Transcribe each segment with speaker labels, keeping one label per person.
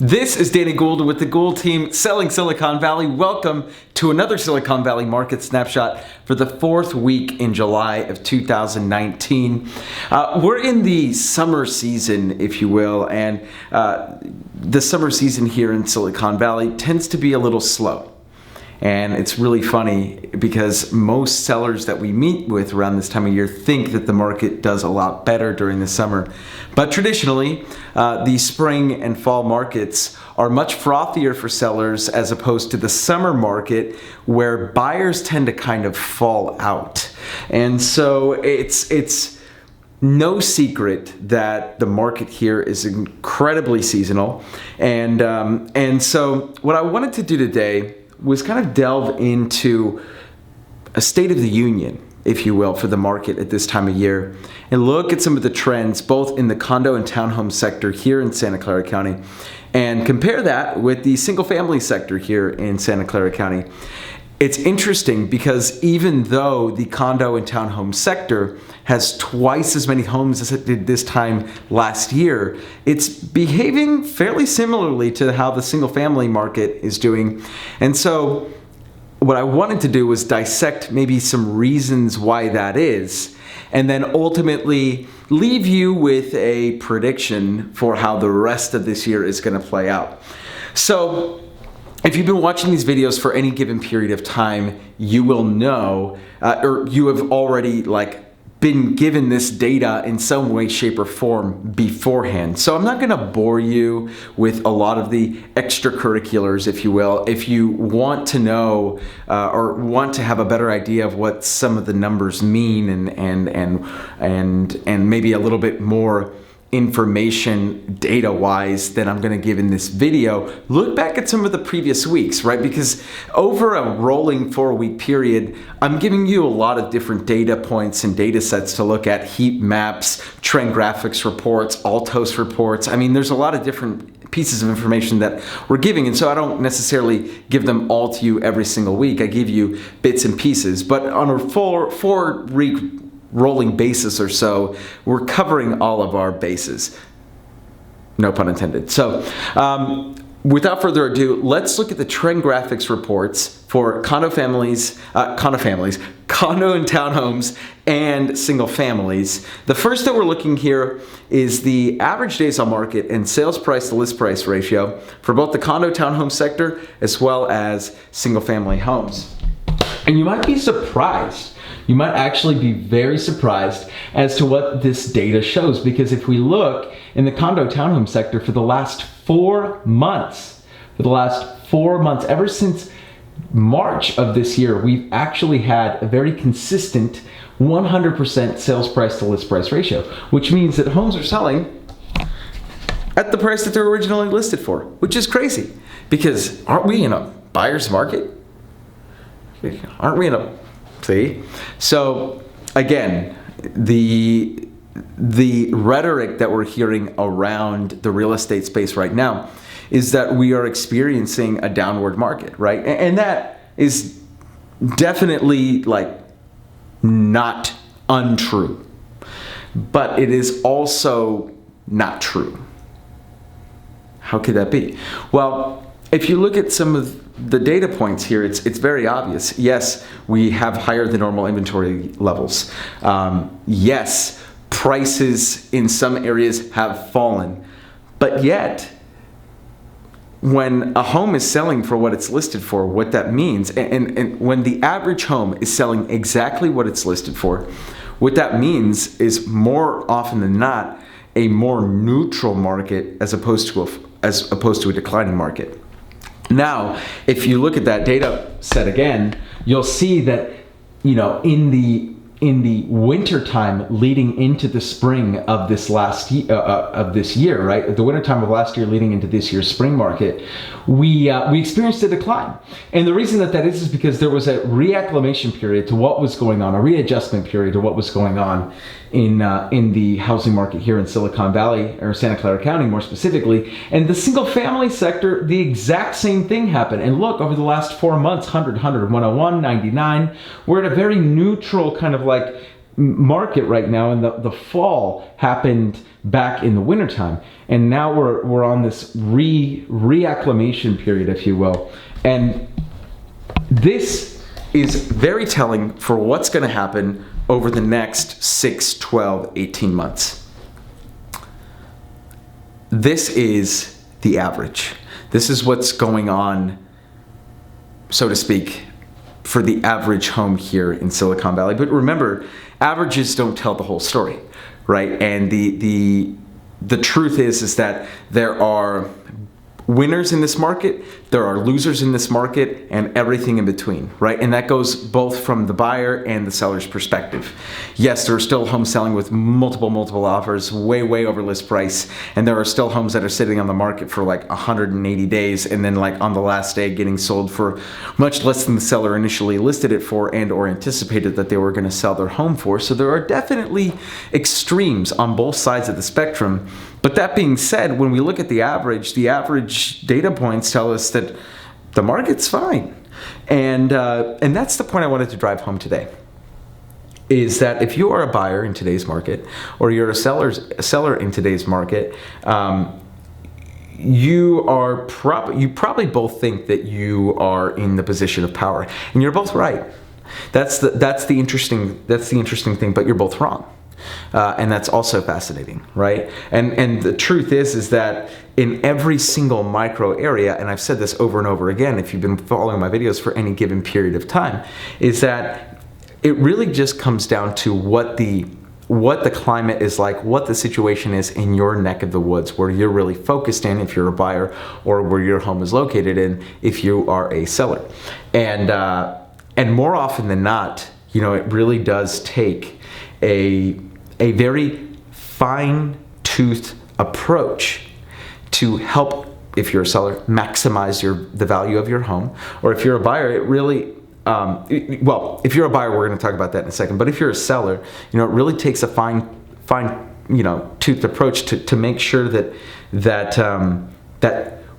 Speaker 1: This is Danny Gould with the Gould team selling Silicon Valley. Welcome to another Silicon Valley market snapshot for the fourth week in July of 2019. We're in the summer season, if you will, and the summer season here in Silicon Valley tends to be a little slow. And it's really funny because most sellers that we meet with around this time of year think that the market does a lot better during the summer. But traditionally, the spring and fall markets are much frothier for sellers as opposed to the summer market where buyers tend to kind of fall out. And so it's no secret that the market here is incredibly seasonal. And so what I wanted to do today was kind of delve into a state of the union, if you will, for the market at this time of year and look at some of the trends both in the condo and townhome sector here in Santa Clara County and compare that with the single family sector here in Santa Clara County. It's interesting because even though the condo and townhome sector has twice as many homes as it did this time last year, it's behaving fairly similarly to how the single family market is doing. And so what I wanted to do was dissect maybe some reasons why that is, and then ultimately leave you with a prediction for how the rest of this year is going to play out. So if you've been watching these videos for any given period of time, you will know, or you have already been given this data in some way, shape, or form beforehand. So I'm not gonna bore you with a lot of the extracurriculars, if you will. If you want to know or want to have a better idea of what some of the numbers mean and maybe a little bit more information data-wise that I'm going to give in this video, look back at some of the previous weeks, right? Because over a rolling 4-week period, I'm giving you a lot of different data points and data sets to look at: heat maps, TrendGraphix reports, Altos reports. I mean, there's a lot of different pieces of information that we're giving, and so I don't necessarily give them all to you every single week. I give you bits and pieces, but on a four-week rolling basis or so, we're covering all of our bases. No pun intended. So without further ado, let's look at the TrendGraphix reports for condo and townhomes and single families. The first that we're looking here is the average days on market and sales price to list price ratio for both the condo townhome sector as well as single family homes. And you might be surprised. You might actually be very surprised as to what this data shows, because if we look in the condo townhome sector for the last 4 months, ever since March of this year, we've actually had a very consistent 100% sales price to list price ratio, which means that homes are selling at the price that they're originally listed for, which is crazy, because aren't we in a buyer's market? Aren't we in a See? So again, the rhetoric that we're hearing around the real estate space right now is that we are experiencing a downward market, right? And that is definitely not untrue, but it is also not true. How could that be? Well, if you look at some of the data points here, it's very obvious. Yes, we have higher than normal inventory levels. Yes, prices in some areas have fallen. But yet, when a home is selling for what it's listed for, what that means, and when the average home is selling exactly what it's listed for, what that means is more often than not a more neutral market as opposed to a declining market. Now, if you look at that data set again, you'll see that, in the winter time leading into the spring of this year, right? The winter time of last year leading into this year's spring market, we experienced a decline. And the reason that is because there was a reacclimation period to what was going on, a readjustment period to what was going on in the housing market here in Silicon Valley, or Santa Clara County more specifically. And the single family sector, the exact same thing happened. And look, over the last 4 months, 100, 101, 99, we're at a very neutral kind of market right now, and the fall happened back in the wintertime, and now we're on this reacclimation period, if you will. And this is very telling for what's going to happen over the next 6, 12, 18 months. This is the average. This is what's going on, so to speak, for the average home here in Silicon Valley. But remember, averages don't tell the whole story, right? And the truth is that there are winners in this market, there are losers in this market, and everything in between, right? And that goes both from the buyer and the seller's perspective. Yes, there are still homes selling with multiple offers, way over list price, and there are still homes that are sitting on the market for like 180 days, and then like on the last day getting sold for much less than the seller initially listed it for and or anticipated that they were going to sell their home for. So there are definitely extremes on both sides of the spectrum. But that being said, when we look at the average data points tell us that the market's fine. And that's the point I wanted to drive home today, is that if you are a buyer in today's market, or you're a seller in today's market, you probably both think that you are in the position of power, and you're both right. That's the interesting thing, but you're both wrong. And that's also fascinating, right? And the truth is that in every single micro area, and I've said this over and over again, if you've been following my videos for any given period of time, is that it really just comes down to what the climate is like, what the situation is in your neck of the woods, where you're really focused in if you're a buyer, or where your home is located in if you are a seller. And more often than not, it really does take a very fine-toothed approach to help, if you're a seller, maximize the value of your home. Or if you're a buyer, it really, if you're a buyer, we're going to talk about that in a second. But if you're a seller, it really takes a fine toothed approach to make sure that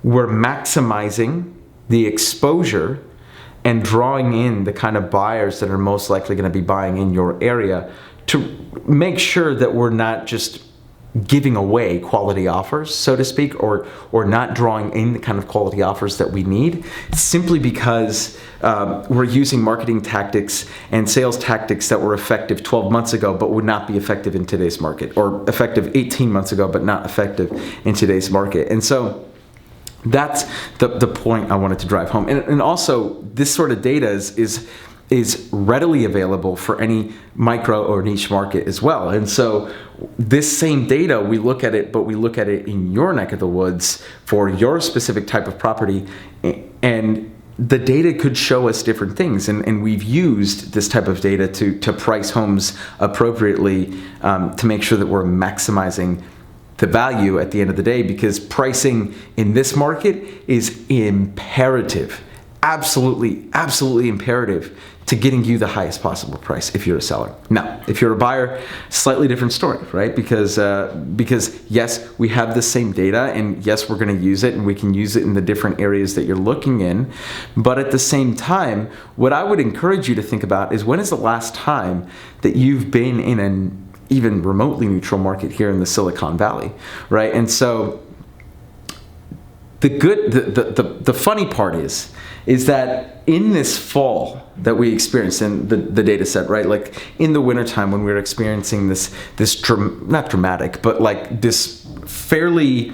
Speaker 1: we're maximizing the exposure and drawing in the kind of buyers that are most likely going to be buying in your area, to make sure that we're not just giving away quality offers, so to speak, or not drawing in the kind of quality offers that we need, simply because we're using marketing tactics and sales tactics that were effective 12 months ago but would not be effective in today's market, or effective 18 months ago but not effective in today's market. And so that's the point I wanted to drive home. And also, this sort of data is readily available for any micro or niche market as well. And so this same data, we look at it in your neck of the woods for your specific type of property, and the data could show us different things. And we've used this type of data to price homes appropriately, to make sure that we're maximizing the value at the end of the day, because pricing in this market is imperative. Absolutely imperative to getting you the highest possible price if you're a seller. Now, if you're a buyer, slightly different story, right? Because yes, we have the same data, and yes, we're going to use it, and we can use it in the different areas that you're looking in. But at the same time, what I would encourage you to think about is, when is the last time that you've been in an even remotely neutral market here in the Silicon Valley, right? And so the funny part is that in this fall that we experienced in the data set, right? Like in the wintertime, when we were experiencing this not dramatic, but like this fairly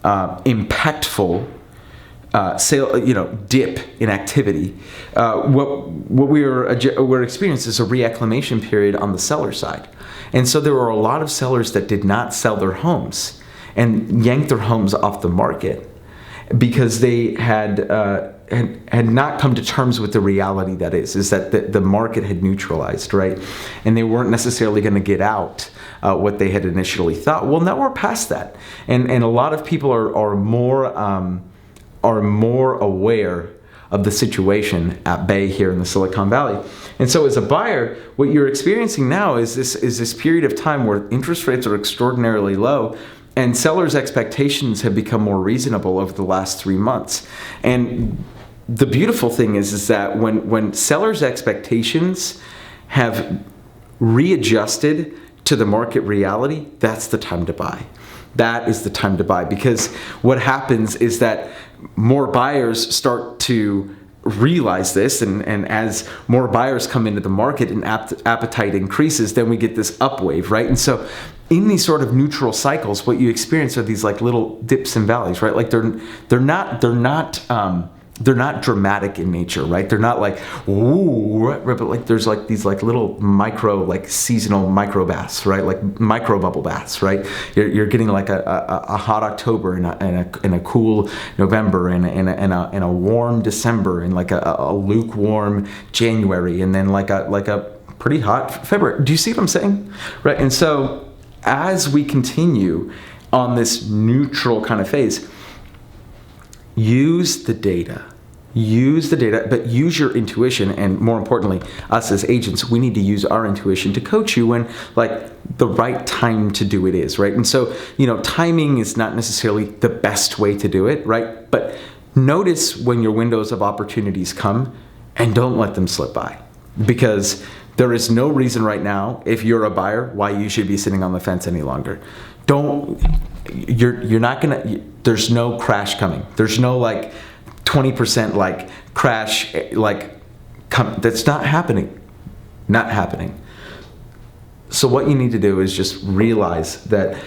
Speaker 1: impactful dip in activity. What we're experiencing is a reacclimation period on the seller side. And so there were a lot of sellers that did not sell their homes and yanked their homes off the market because they had not come to terms with the reality that is that the market had neutralized, right? And they weren't necessarily going to get out what they had initially thought. Well, now we're past that, and a lot of people are more aware of the situation at bay here in the Silicon Valley. And so as a buyer, what you're experiencing now is this period of time where interest rates are extraordinarily low, and sellers' expectations have become more reasonable over the last 3 months. And the beautiful thing is that when sellers' expectations have readjusted to the market reality, that's the time to buy. That is the time to buy, because what happens is that more buyers start to realize this, and as more buyers come into the market and appetite increases, then we get this upwave, right? And so in these sort of neutral cycles, what you experience are these like little dips and valleys, right? Like they're not dramatic in nature, right? They're not like, ooh, right? But like there's like these like little micro, like seasonal micro baths, right? Like micro bubble baths, right? You're getting like a hot October and a cool November and a warm December and like a lukewarm January, and then like a pretty hot February. Do you see what I'm saying? Right? And so as we continue on this neutral kind of phase, use the data, but use your intuition, and more importantly, us as agents, we need to use our intuition to coach you when like the right time to do it is, right? And so, timing is not necessarily the best way to do it, right? But notice when your windows of opportunities come and don't let them slip by, because there is no reason right now, if you're a buyer, why you should be sitting on the fence any longer. You're not gonna, there's no crash coming. There's no like 20% like crash, that's not happening. Not happening. So what you need to do is just realize that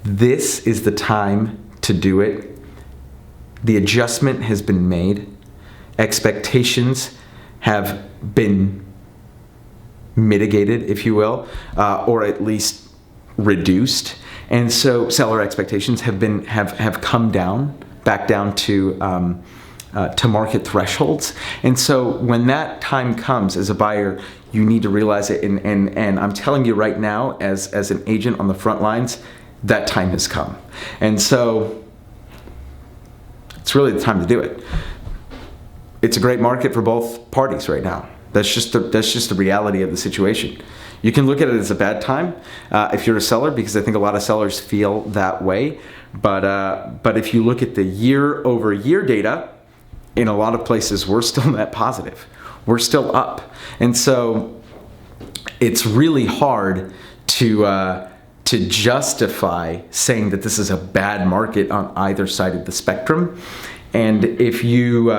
Speaker 1: this is the time to do it. The adjustment has been made. Expectations have been mitigated, if you will, or at least reduced. And so seller expectations have come down, back down to market thresholds. And so when that time comes as a buyer, you need to realize it. And I'm telling you right now, as an agent on the front lines, that time has come. And so it's really the time to do it. It's a great market for both parties right now. That's just the reality of the situation. You can look at it as a bad time if you're a seller, because I think a lot of sellers feel that way. But if you look at the year-over-year data, in a lot of places we're still net positive. We're still up, and so it's really hard to justify saying that this is a bad market on either side of the spectrum. And if you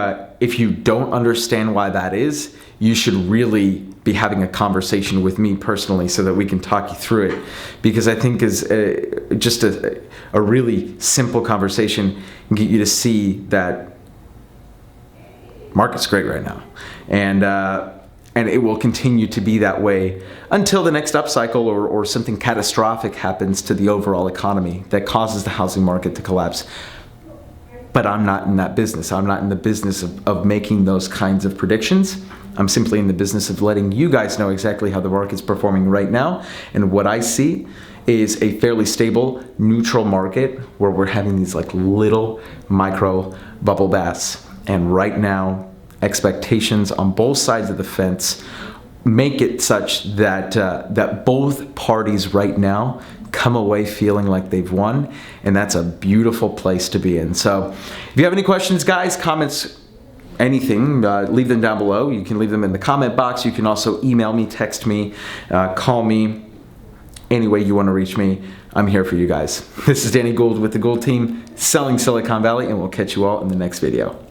Speaker 1: don't understand why that is, you should really be having a conversation with me personally so that we can talk you through it, because I think is just a really simple conversation can get you to see that market's great right now, and it will continue to be that way until the next upcycle or something catastrophic happens to the overall economy that causes the housing market to collapse. But I'm not in that business. I'm not in the business of making those kinds of predictions. I'm simply in the business of letting you guys know exactly how the market's performing right now. And what I see is a fairly stable, neutral market where we're having these like little micro bubble baths. And right now, expectations on both sides of the fence make it such that that both parties right now come away feeling like they've won, and that's a beautiful place to be in. So if you have any questions, guys, comments, anything, leave them down below. You can leave them in the comment box. You can also email me, text me, call me, any way you want to reach me. I'm here for you guys. This is Danny Gould with the Gould team, selling Silicon Valley, and we'll catch you all in the next video.